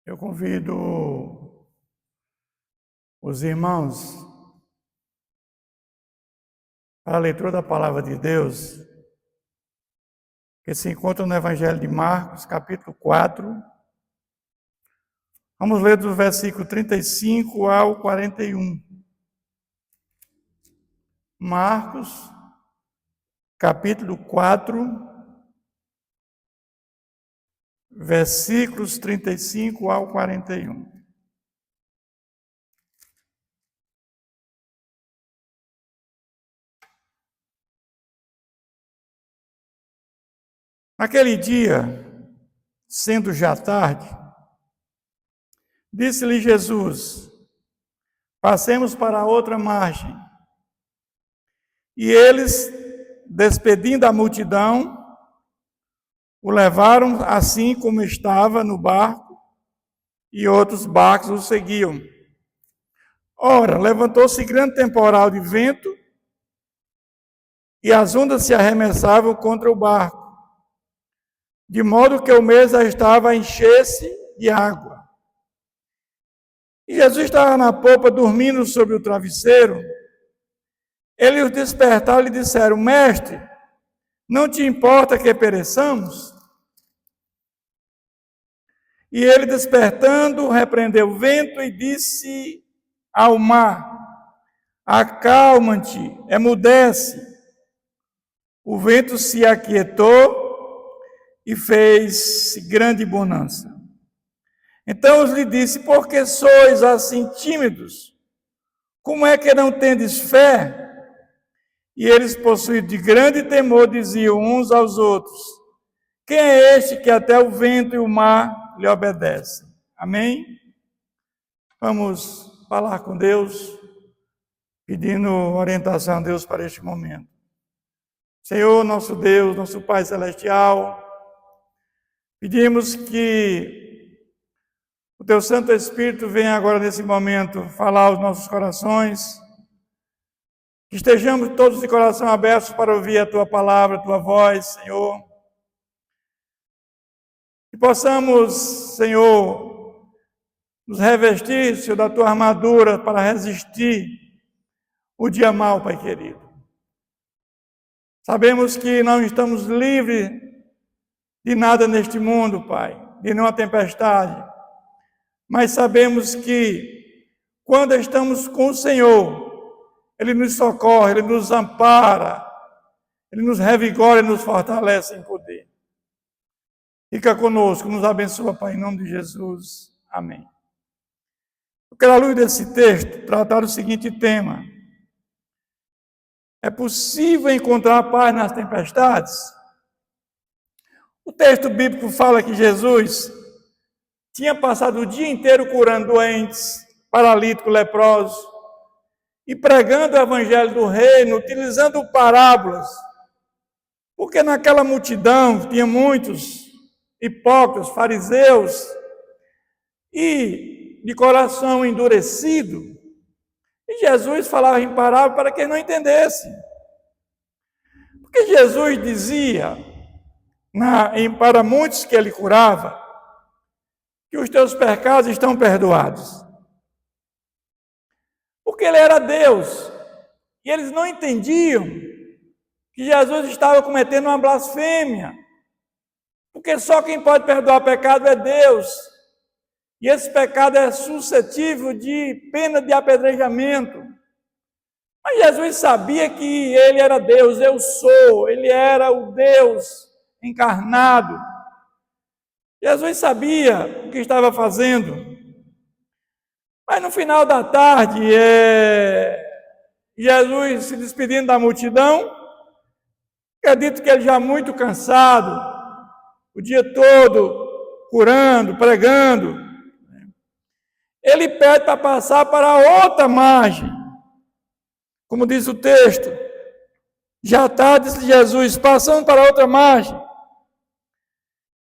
Eu convido os irmãos para a leitura da Palavra de Deus, que se encontra no Evangelho de Marcos, capítulo 4. Vamos ler do versículo 35 ao 41. Marcos, capítulo 4, versículos 35 ao 41. Naquele dia, sendo já tarde, disse-lhe Jesus: passemos para a outra margem. E eles, despedindo a multidão, o levaram assim como estava no barco, e outros barcos o seguiam. Ora, levantou-se grande temporal de vento, e as ondas se arremessavam contra o barco, de modo que o mesmo já estava a encher-se de água. E Jesus estava na popa, dormindo sobre o travesseiro. Eles os despertaram e lhe disseram: Mestre, não te importa que pereçamos? E ele, despertando, repreendeu o vento e disse ao mar: acalma-te, emudece. O vento se aquietou e fez grande bonança. Então lhe disse: por que sois assim tímidos? Como é que não tendes fé? E eles, possuídos de grande temor, diziam uns aos outros: quem é este que até o vento e o mar lhe obedecem? Amém? Vamos falar com Deus, pedindo orientação a Deus para este momento. Senhor, nosso Deus, nosso Pai Celestial, pedimos que o Teu Santo Espírito venha agora nesse momento falar aos nossos corações, que estejamos todos de coração abertos para ouvir a Tua palavra, a Tua voz, Senhor. Que possamos, Senhor, nos revestir, Senhor, da Tua armadura para resistir o dia mau, Pai querido. Sabemos que não estamos livres de nada neste mundo, Pai, de nenhuma tempestade, mas sabemos que quando estamos com o Senhor, Ele nos socorre, Ele nos ampara, Ele nos revigora e nos fortalece em poder. Fica conosco, nos abençoa, Pai, em nome de Jesus. Amém. Eu quero, à luz desse texto, tratar o seguinte tema: é possível encontrar paz nas tempestades? O texto bíblico fala que Jesus tinha passado o dia inteiro curando doentes, paralíticos, leprosos, e pregando o evangelho do reino, utilizando parábolas, porque naquela multidão tinha muitos hipócritas, fariseus, e de coração endurecido, e Jesus falava em parábolas para que eles não entendessem. Porque Jesus dizia, para muitos que ele curava, que os teus pecados estão perdoados. Porque ele era Deus, e eles não entendiam que Jesus estava cometendo uma blasfêmia, porque só quem pode perdoar pecado é Deus, e esse pecado é suscetível de pena de apedrejamento. Mas Jesus sabia que ele era Deus, eu sou, ele era o Deus encarnado. Jesus sabia o que estava fazendo. Mas no final da tarde, Jesus se despedindo da multidão, acredito que ele já muito cansado, o dia todo curando, pregando, ele pede para passar para outra margem. Como diz o texto, já está, disse Jesus, passando para outra margem.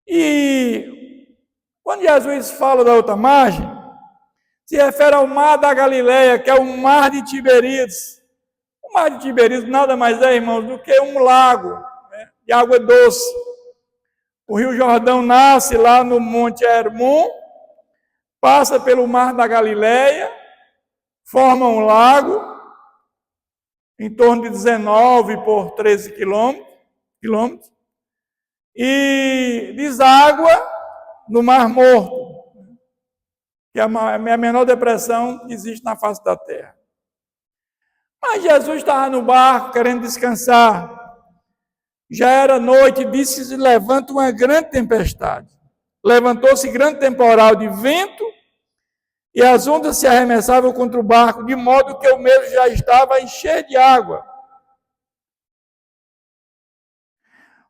E quando Jesus fala da outra margem, se refere ao mar da Galileia, que é o mar de Tiberíades. O mar de Tiberíades nada mais é, irmãos, do que um lago, né, de água doce. O Rio Jordão nasce lá no Monte Hermon passa pelo mar da Galileia, forma um lago, em torno de 19 por 13 quilômetros, e deságua no Mar Morto, que é a menor depressão que existe na face da terra. Mas Jesus estava no barco querendo descansar. Já era noite e disse: se levanta uma grande tempestade. Levantou-se grande temporal de vento e as ondas se arremessavam contra o barco, de modo que o mesmo já estava a encher de água.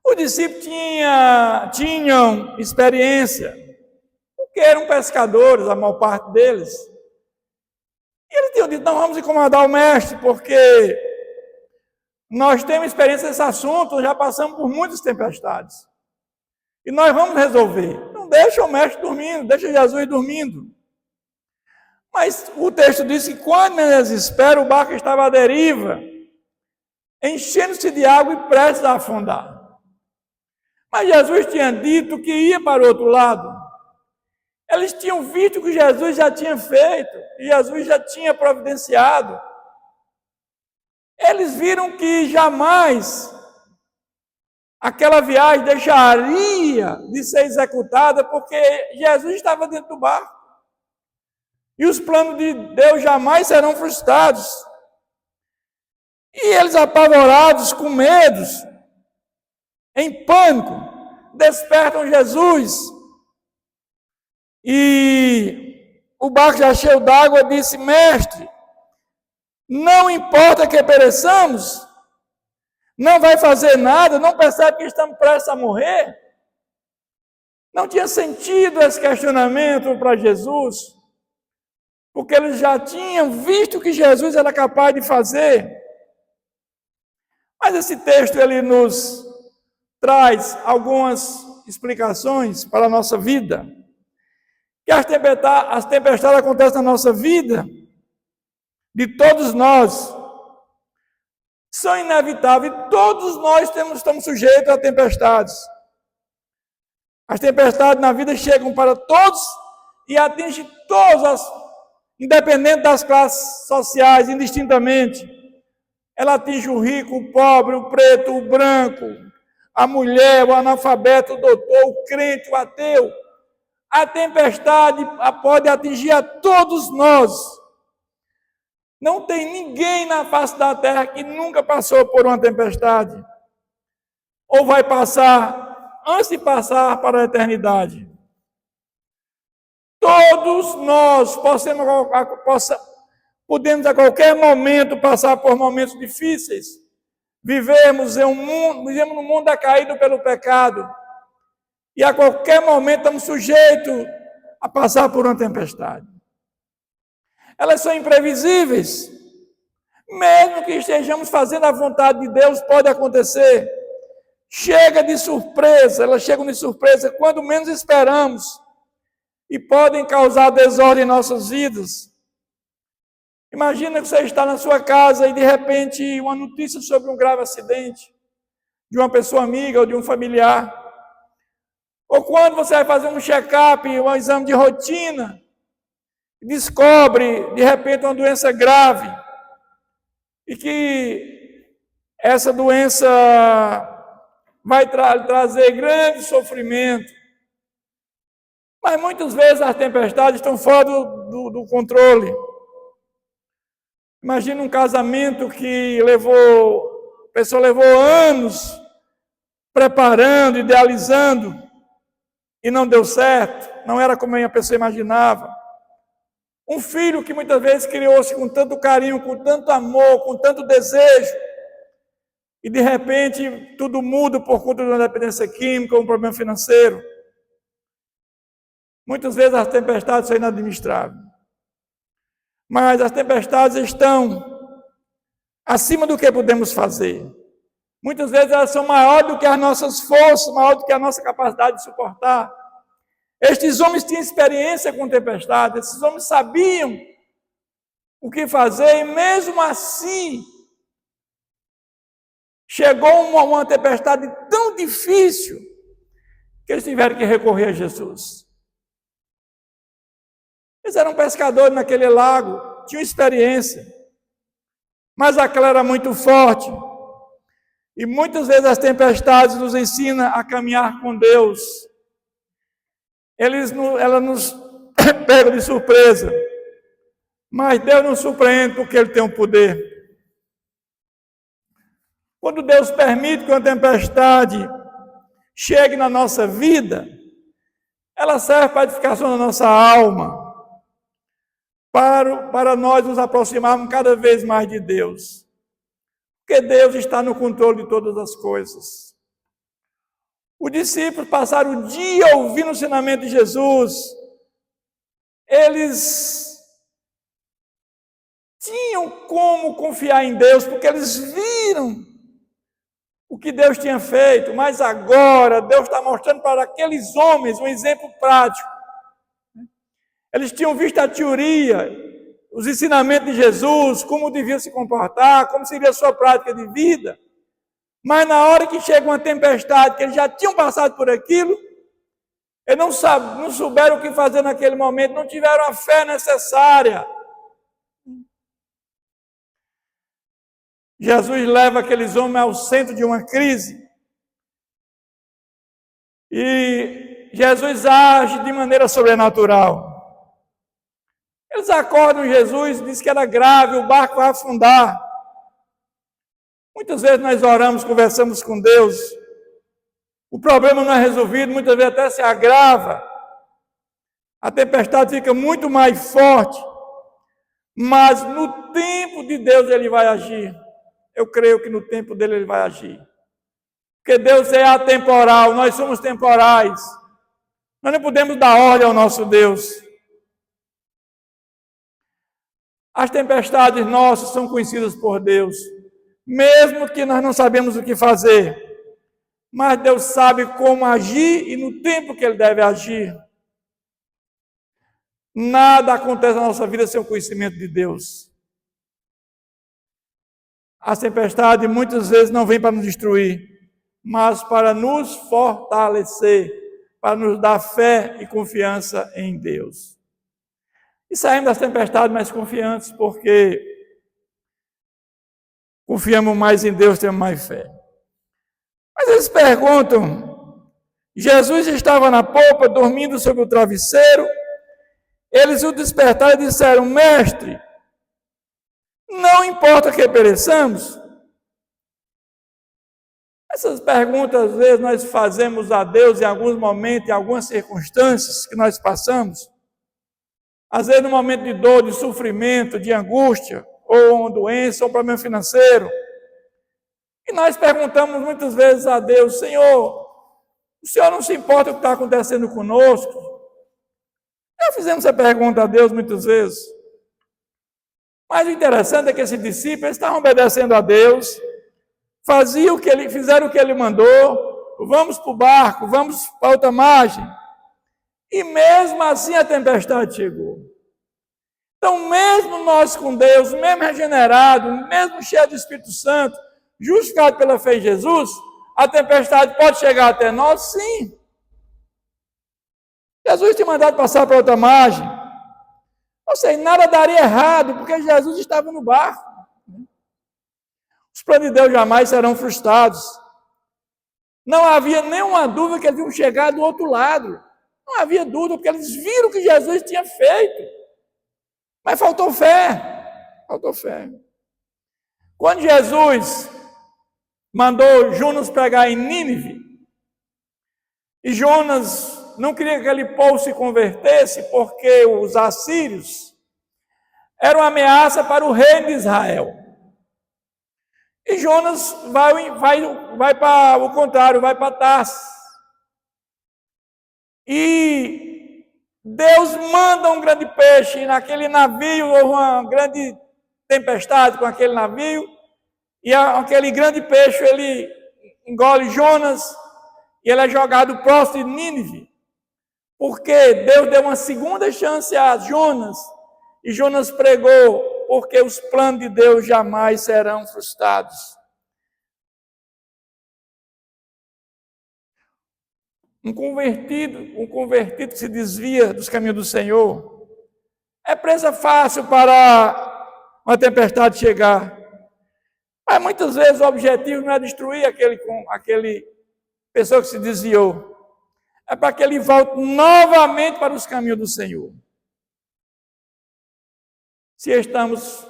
Os discípulos tinham experiência, porque eram pescadores, a maior parte deles. E eles tinham dito: não vamos incomodar o mestre, porque nós temos experiência nesse assunto, já passamos por muitas tempestades. E nós vamos resolver. Não deixa o mestre dormindo, deixa Jesus dormindo. Mas o texto diz que quando eles esperam, o barco estava à deriva, enchendo-se de água e prestes a afundar. Mas Jesus tinha dito que ia para o outro lado. Eles tinham visto o que Jesus já tinha feito, e Jesus já tinha providenciado. Eles viram que jamais aquela viagem deixaria de ser executada, porque Jesus estava dentro do barco. E os planos de Deus jamais serão frustrados. E eles, apavorados, com medos, em pânico, despertam Jesus. E o barco já cheio d'água disse: mestre, não importa que pereçamos, não vai fazer nada, não percebe que estamos prestes a morrer? Não tinha sentido esse questionamento para Jesus, porque eles já tinham visto o que Jesus era capaz de fazer. Mas esse texto ele nos traz algumas explicações para a nossa vida. Que as tempestades acontecem na nossa vida, de todos nós, são inevitáveis. Todos nós estamos sujeitos a tempestades. As tempestades na vida chegam para todos e atingem todas, independente das classes sociais, indistintamente. Ela atinge o rico, o pobre, o preto, o branco, a mulher, o analfabeto, o doutor, o crente, o ateu. A tempestade pode atingir a todos nós. Não tem ninguém na face da terra que nunca passou por uma tempestade, ou vai passar antes de passar para a eternidade. Todos nós podemos a qualquer momento passar por momentos difíceis. Vivemos num mundo caído pelo pecado, e a qualquer momento estamos sujeitos a passar por uma tempestade. Elas são imprevisíveis. Mesmo que estejamos fazendo a vontade de Deus, pode acontecer. Elas chegam de surpresa quando menos esperamos e podem causar desordem em nossas vidas. Imagina que você está na sua casa e de repente uma notícia sobre um grave acidente de uma pessoa amiga ou de um familiar. Ou quando você vai fazer um check-up, um exame de rotina, descobre, de repente, uma doença grave, e que essa doença vai trazer grande sofrimento. Mas muitas vezes as tempestades estão fora do controle. Imagina um casamento que a pessoa levou anos preparando, idealizando, e não deu certo, não era como a pessoa imaginava. Um filho que muitas vezes criou-se com tanto carinho, com tanto amor, com tanto desejo, e de repente tudo muda por conta de uma dependência química, um problema financeiro. Muitas vezes as tempestades são inadministráveis. Mas as tempestades estão acima do que podemos fazer. Muitas vezes elas são maiores do que as nossas forças, maiores do que a nossa capacidade de suportar. Estes homens tinham experiência com tempestades, esses homens sabiam o que fazer, e mesmo assim, chegou uma tempestade tão difícil, que eles tiveram que recorrer a Jesus. Eles eram pescadores naquele lago, tinham experiência. Mas aquela era muito forte. E muitas vezes as tempestades nos ensinam a caminhar com Deus. Ela nos pega de surpresa. Mas Deus nos surpreende porque Ele tem o poder. Quando Deus permite que uma tempestade chegue na nossa vida, ela serve para a edificação da nossa alma, para nós nos aproximarmos cada vez mais de Deus. Porque Deus está no controle de todas as coisas. Os discípulos passaram o dia ouvindo o ensinamento de Jesus. Eles tinham como confiar em Deus, porque eles viram o que Deus tinha feito, mas agora Deus está mostrando para aqueles homens um exemplo prático. Eles tinham visto a teoria, os ensinamentos de Jesus, como devia se comportar, como seria a sua prática de vida, mas na hora que chega uma tempestade, que eles já tinham passado por aquilo, eles não souberam o que fazer naquele momento, não tiveram a fé necessária. Jesus leva aqueles homens ao centro de uma crise. E Jesus age de maneira sobrenatural. Eles acordam Jesus, diz que era grave, o barco vai afundar. Muitas vezes nós oramos, conversamos com Deus. O problema não é resolvido, muitas vezes até se agrava. A tempestade fica muito mais forte. Mas no tempo de Deus Ele vai agir. Eu creio que no tempo dele Ele vai agir. Porque Deus é atemporal, nós somos temporais. Nós não podemos dar ordem ao nosso Deus. As tempestades nossas são conhecidas por Deus. Mesmo que nós não sabemos o que fazer. Mas Deus sabe como agir e no tempo que Ele deve agir. Nada acontece na nossa vida sem o conhecimento de Deus. A tempestade muitas vezes não vem para nos destruir, mas para nos fortalecer, para nos dar fé e confiança em Deus. E saímos das tempestades mais confiantes, porque confiamos mais em Deus, temos mais fé. Mas eles perguntam, Jesus estava na popa, dormindo sobre o travesseiro, eles o despertaram e disseram, mestre, não importa que pereçamos. Essas perguntas, às vezes, nós fazemos a Deus em alguns momentos, em algumas circunstâncias que nós passamos. Às vezes, no momento de dor, de sofrimento, de angústia, ou uma doença, ou um problema financeiro. E nós perguntamos muitas vezes a Deus, Senhor, o Senhor não se importa com o que está acontecendo conosco? Já fizemos essa pergunta a Deus muitas vezes. Mas o interessante é que esses discípulos estavam obedecendo a Deus, fizeram o que Ele mandou, vamos para o barco, vamos para outra margem. E mesmo assim a tempestade chegou. Então, mesmo nós com Deus, mesmo regenerado, mesmo cheio do Espírito Santo, justificado pela fé em Jesus, a tempestade pode chegar até nós, sim. Jesus tinha mandado passar para outra margem. Ou seja, nada daria errado, porque Jesus estava no barco. Os planos de Deus jamais serão frustrados. Não havia nenhuma dúvida que eles iam chegar do outro lado. Não havia dúvida, porque eles viram o que Jesus tinha feito. Mas faltou fé. Faltou fé. Quando Jesus mandou Jonas pregar em Nínive, e Jonas não queria que aquele povo se convertesse, porque os assírios eram uma ameaça para o reino de Israel. E Jonas vai para o contrário, vai para Tarsis. E Deus manda um grande peixe, e naquele navio houve uma grande tempestade com aquele navio, e aquele grande peixe, ele engole Jonas, e ele é jogado próximo de Nínive, porque Deus deu uma segunda chance a Jonas, e Jonas pregou, porque os planos de Deus jamais serão frustrados. Um convertido que se desvia dos caminhos do Senhor, É presa fácil para uma tempestade chegar. Mas muitas vezes o objetivo não é destruir aquele pessoa que se desviou. É para que ele volte novamente para os caminhos do Senhor. Se estamos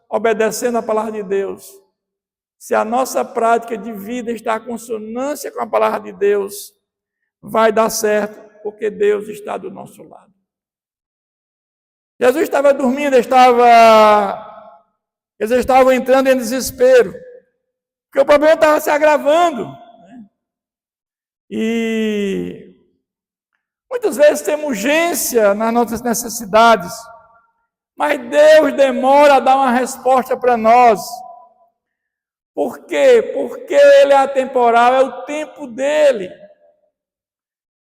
obedecendo a palavra de Deus, se a nossa prática de vida está em consonância com a palavra de Deus, vai dar certo, porque Deus está do nosso lado. Jesus estava dormindo, eles estavam entrando em desespero, porque o problema estava se agravando. Né? E muitas vezes temos urgência nas nossas necessidades, mas Deus demora a dar uma resposta para nós. Por quê? Porque Ele é atemporal, é o tempo dEle.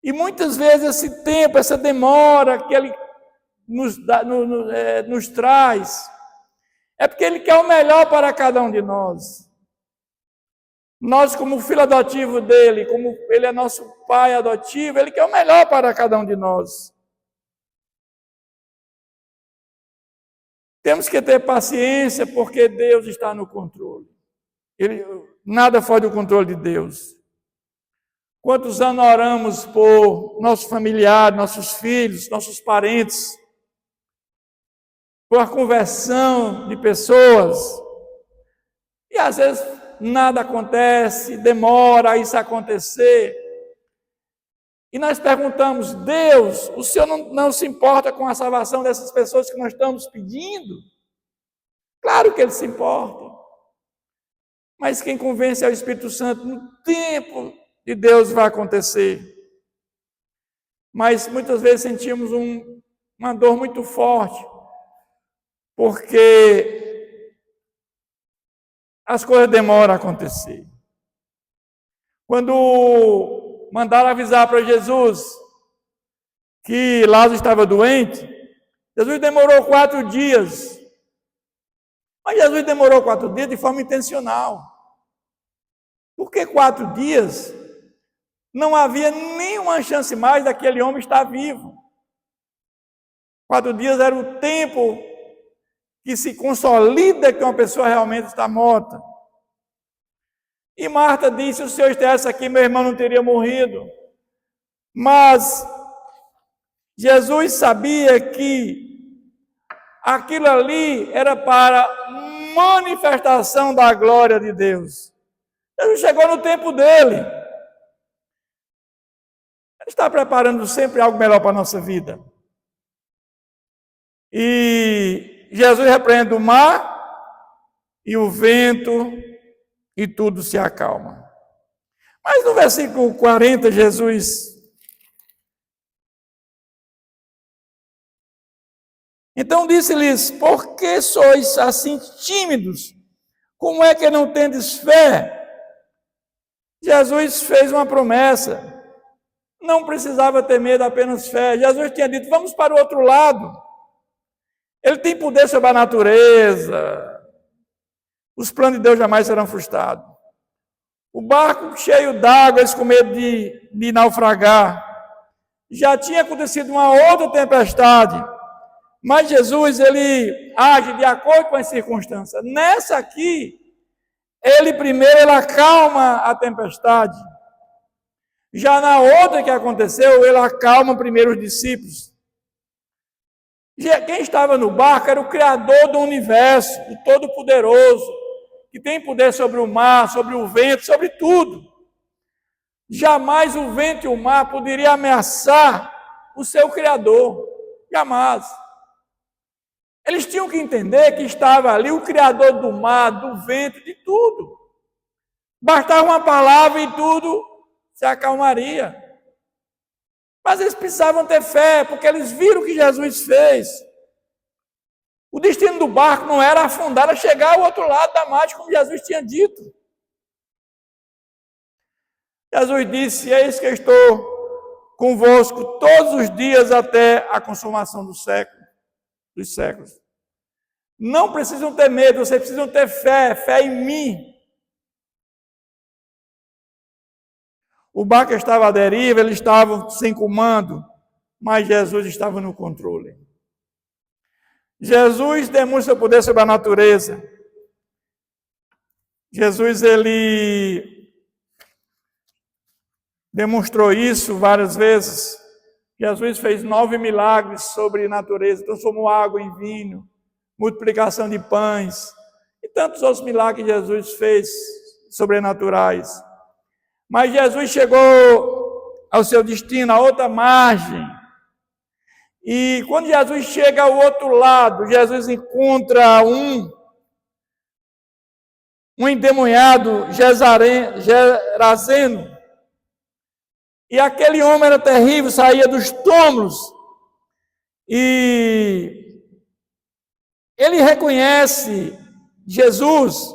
E muitas vezes esse tempo, essa demora que Ele nos traz, é porque Ele quer o melhor para cada um de nós. Nós, como filho adotivo dEle, como Ele é nosso pai adotivo, Ele quer o melhor para cada um de nós. Temos que ter paciência, porque Deus está no controle. Nada foge do controle de Deus. Quantos anos oramos por nossos familiares, nossos filhos, nossos parentes, por a conversão de pessoas, e às vezes nada acontece, demora isso acontecer. E nós perguntamos: Deus, o Senhor não se importa com a salvação dessas pessoas que nós estamos pedindo? Claro que Ele se importa. Mas quem convence é o Espírito Santo. No tempo de Deus vai acontecer. Mas muitas vezes sentimos uma dor muito forte, porque as coisas demoram a acontecer. Quando mandaram avisar para Jesus que Lázaro estava doente, Jesus demorou 4 dias. Mas Jesus demorou 4 dias de forma intencional. Porque 4 dias não havia nenhuma chance mais daquele homem estar vivo. 4 dias era o tempo que se consolida que uma pessoa realmente está morta. E Marta disse: se o Senhor estivesse aqui, meu irmão não teria morrido. Mas Jesus sabia que aquilo ali era para manifestação da glória de Deus. Jesus chegou no tempo dele. Ele está preparando sempre algo melhor para a nossa vida. E Jesus repreende o mar e o vento e tudo se acalma. Mas no versículo 40, Jesus... Então disse-lhes: por que sois assim tímidos? Como é que não tendes fé? Jesus fez uma promessa. Não precisava ter medo, apenas fé. Jesus tinha dito: vamos para o outro lado. Ele tem poder sobre a natureza. Os planos de Deus jamais serão frustrados. O barco cheio d'água, eles com medo de naufragar. Já tinha acontecido uma outra tempestade. Mas Jesus, ele age de acordo com as circunstâncias. Nessa aqui, ele acalma a tempestade. Já na outra que aconteceu, ele acalma primeiro os discípulos. Quem estava no barco era o Criador do universo, o Todo-Poderoso, que tem poder sobre o mar, sobre o vento, sobre tudo. Jamais o vento e o mar poderiam ameaçar o seu Criador. Jamais. Eles tinham que entender que estava ali o Criador do mar, do vento, de tudo. Bastava uma palavra e tudo se acalmaria. Mas eles precisavam ter fé, porque eles viram o que Jesus fez. O destino do barco não era afundar, era chegar ao outro lado da margem, como Jesus tinha dito. Jesus disse: eis que eu estou convosco todos os dias até a consumação dos séculos. Não precisam ter medo, vocês precisam ter fé em mim. O barco estava à deriva, eles estavam sem comando, mas Jesus estava no controle. Jesus demonstra o poder sobre a natureza. Jesus, ele demonstrou isso várias vezes. Jesus fez 9 milagres sobre a natureza, transformou água em vinho, multiplicação de pães, e tantos outros milagres que Jesus fez sobrenaturais. Mas Jesus chegou ao seu destino, a outra margem. E quando Jesus chega ao outro lado, Jesus encontra um endemoniado gerazeno. E aquele homem era terrível, saía dos túmulos. E ele reconhece Jesus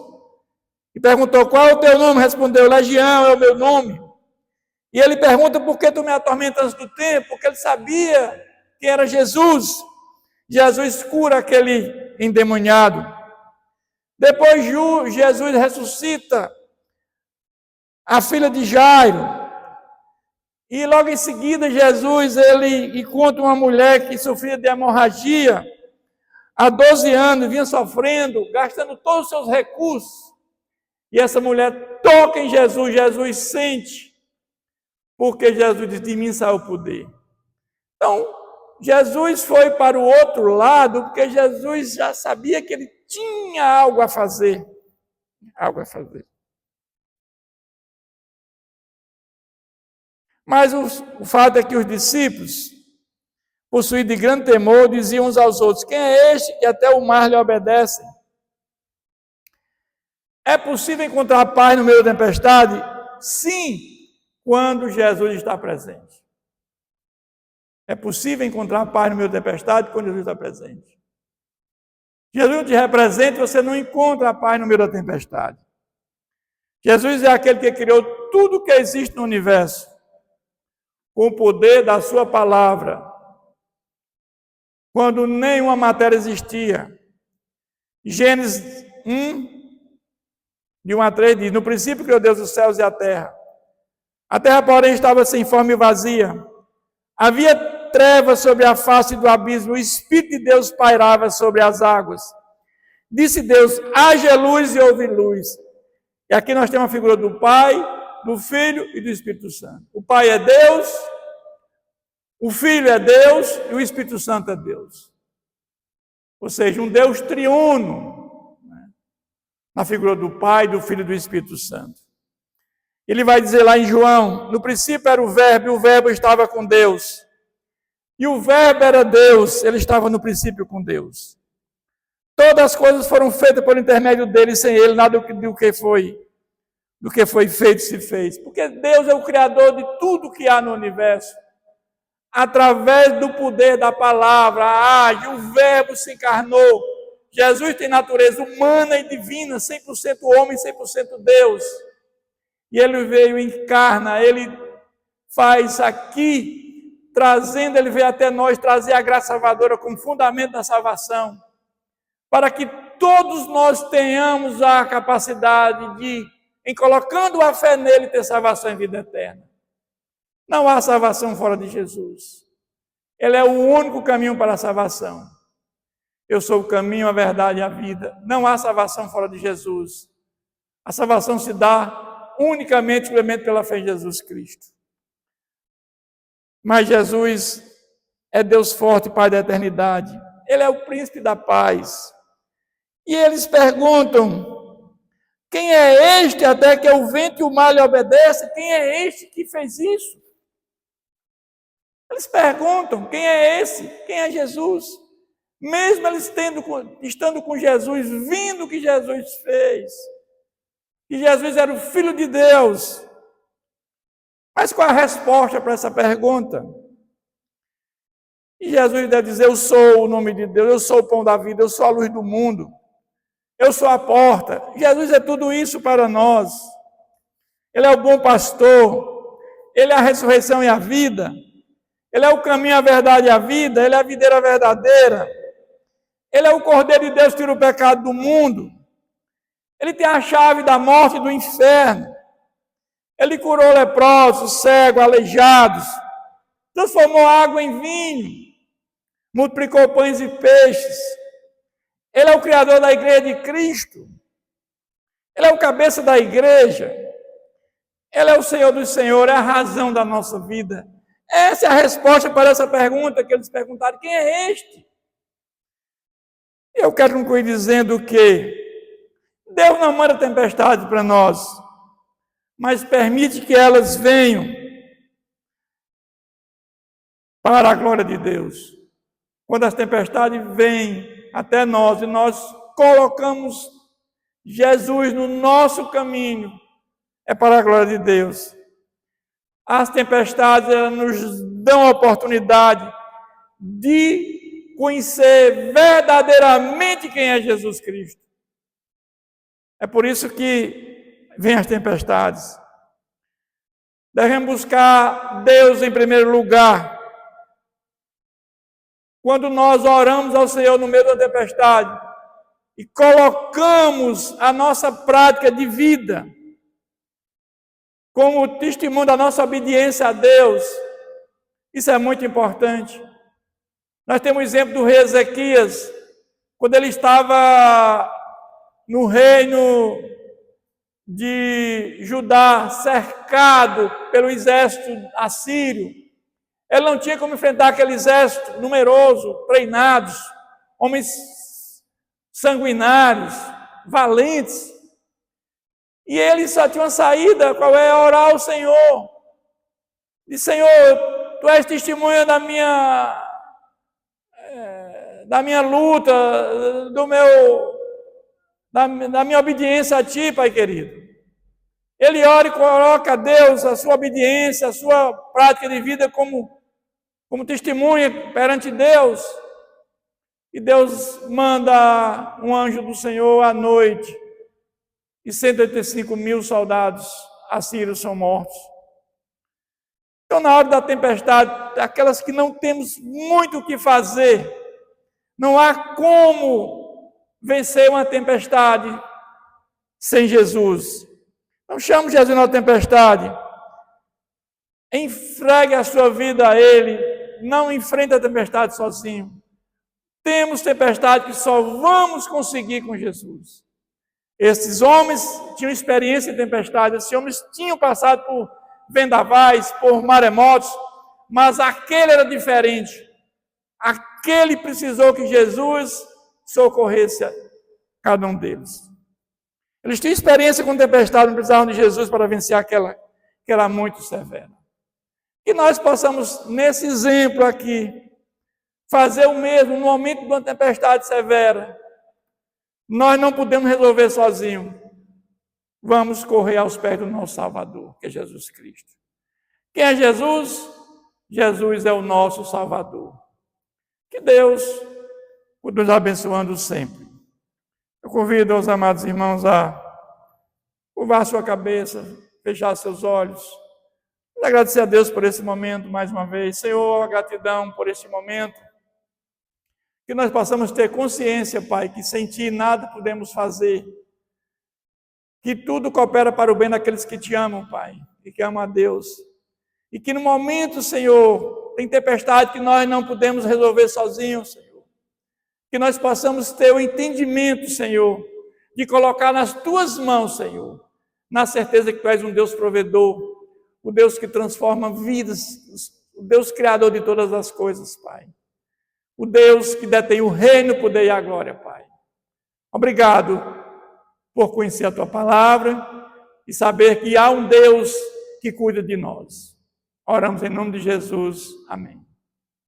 e perguntou: qual é o teu nome? Respondeu: Legião é o meu nome. E ele pergunta: por que tu me atormentas do tempo? Porque ele sabia que era Jesus. Jesus cura aquele endemoniado. Depois Jesus ressuscita a filha de Jairo. E logo em seguida Jesus ele encontra uma mulher que sofria de hemorragia há 12 anos, vinha sofrendo, gastando todos os seus recursos. E essa mulher toca em Jesus, Jesus sente, porque Jesus diz: de mim sai o poder. Então, Jesus foi para o outro lado, porque Jesus já sabia que ele tinha algo a fazer. Algo a fazer. Mas o fato é que os discípulos, possuídos de grande temor, diziam uns aos outros: quem é este que até o mar lhe obedece? É possível encontrar paz no meio da tempestade? Sim, quando Jesus está presente. É possível encontrar paz no meio da tempestade quando Jesus está presente. Jesus te representa, você não encontra a paz no meio da tempestade. Jesus é aquele que criou tudo que existe no universo, com o poder da sua palavra, quando nenhuma matéria existia. Gênesis 1, de 1 a 3 diz: no princípio criou Deus os céus e a terra. A terra, porém, estava sem forma e vazia. Havia trevas sobre a face do abismo, o Espírito de Deus pairava sobre as águas. Disse Deus: haja luz e houve luz. E aqui nós temos a figura do Pai, do Filho e do Espírito Santo. O Pai é Deus, o Filho é Deus e o Espírito Santo é Deus. Ou seja, um Deus triuno, né? Na figura do Pai, do Filho e do Espírito Santo. Ele vai dizer lá em João: no princípio era o Verbo, e o Verbo estava com Deus. E o Verbo era Deus, ele estava no princípio com Deus. Todas as coisas foram feitas por intermédio dele, sem ele nada do que foi feito se fez. Porque Deus é o Criador de tudo que há no universo. Através do poder da palavra, age, o Verbo se encarnou. Jesus tem natureza humana e divina, 100% homem, 100% Deus. E ele veio e encarna, ele faz aqui, trazendo, ele veio até nós trazer a graça salvadora como fundamento da salvação, para que todos nós tenhamos a capacidade de, em colocando a fé nele, ter salvação em vida eterna. Não há salvação fora de Jesus. Ele é o único caminho para a salvação. Eu sou o caminho, a verdade e a vida. Não há salvação fora de Jesus. A salvação se dá unicamente, simplesmente pela fé em Jesus Cristo. Mas Jesus é Deus forte, Pai da eternidade. Ele é o príncipe da paz. E eles perguntam: quem é este até que o vento e o mar lhe obedecem? Quem é este que fez isso? Eles perguntam: quem é esse? Quem é Jesus? Mesmo eles estando com Jesus, vindo o que Jesus fez, que Jesus era o Filho de Deus. Mas qual a resposta para essa pergunta? E Jesus deve dizer: eu sou o nome de Deus, eu sou o pão da vida, eu sou a luz do mundo, eu sou a porta. Jesus é tudo isso para nós. Ele é o bom pastor, ele é a ressurreição e a vida, ele é o caminho, a verdade e a vida, ele é a videira verdadeira, ele é o Cordeiro de Deus que tira o pecado do mundo, ele tem a chave da morte e do inferno, ele curou leprosos, cegos, aleijados, transformou água em vinho, multiplicou pães e peixes, Ele é o Criador da igreja de Cristo. Ele é o cabeça da igreja. Ele é o Senhor dos Senhores, é a razão da nossa vida. Essa é a resposta para essa pergunta que eles perguntaram: quem é este? Eu quero concluir dizendo que Deus não manda tempestade para nós, mas permite que elas venham para a glória de Deus. Quando as tempestades vêm até nós e nós colocamos Jesus no nosso caminho, é para a glória de Deus. As tempestades, elas nos dão a oportunidade de conhecer verdadeiramente quem é Jesus Cristo. É por isso que vêm as tempestades. Devemos buscar Deus em primeiro lugar. Quando nós oramos ao Senhor no meio da tempestade e colocamos a nossa prática de vida como testemunho da nossa obediência a Deus, isso é muito importante. Nós temos o exemplo do rei Ezequias, quando ele estava no reino de Judá, cercado pelo exército assírio. Ele não tinha como enfrentar aquele exército numeroso, treinados, homens sanguinários, valentes. E ele só tinha uma saída, qual é? Orar ao Senhor. Diz: Senhor, Tu és testemunha da minha luta, da minha obediência a Ti, Pai querido. Ele ora e coloca a Deus a sua obediência, a sua prática de vida como testemunha perante Deus. E Deus manda um anjo do Senhor à noite, e 185.000 soldados assírios são mortos. Então, na hora da tempestade, aquelas que não temos muito o que fazer, não há como vencer uma tempestade sem Jesus. Não chame Jesus na tempestade. Entregue a sua vida a Ele. Não enfrente a tempestade sozinho. Temos tempestade que só vamos conseguir com Jesus. Esses homens tinham experiência em tempestade, esses homens tinham passado por vendavais, por maremotos, mas aquele era diferente. Aquele precisou que Jesus socorresse a cada um deles. Eles tinham experiência com tempestade, não precisavam de Jesus para vencer aquela que era muito severa. Que nós possamos, nesse exemplo aqui, fazer o mesmo no momento de uma tempestade severa. Nós não podemos resolver sozinhos. Vamos correr aos pés do nosso Salvador, que é Jesus Cristo. Quem é Jesus? Jesus é o nosso Salvador. Que Deus nos abençoando sempre. Eu convido os amados irmãos a curvar sua cabeça, fechar seus olhos. E agradecer a Deus por esse momento mais uma vez. Senhor, a gratidão por este momento. Que nós possamos ter consciência, Pai, que sem Ti nada podemos fazer. Que tudo coopera para o bem daqueles que Te amam, Pai, e que amam a Deus. E que no momento, Senhor, tem tempestade que nós não podemos resolver sozinhos, Senhor. Que nós possamos ter o entendimento, Senhor, de colocar nas Tuas mãos, Senhor, na certeza que Tu és um Deus provedor, o Deus que transforma vidas, o Deus criador de todas as coisas, Pai. O Deus que detém o reino, o poder e a glória, Pai. Obrigado por conhecer a Tua palavra e saber que há um Deus que cuida de nós. Oramos em nome de Jesus. Amém.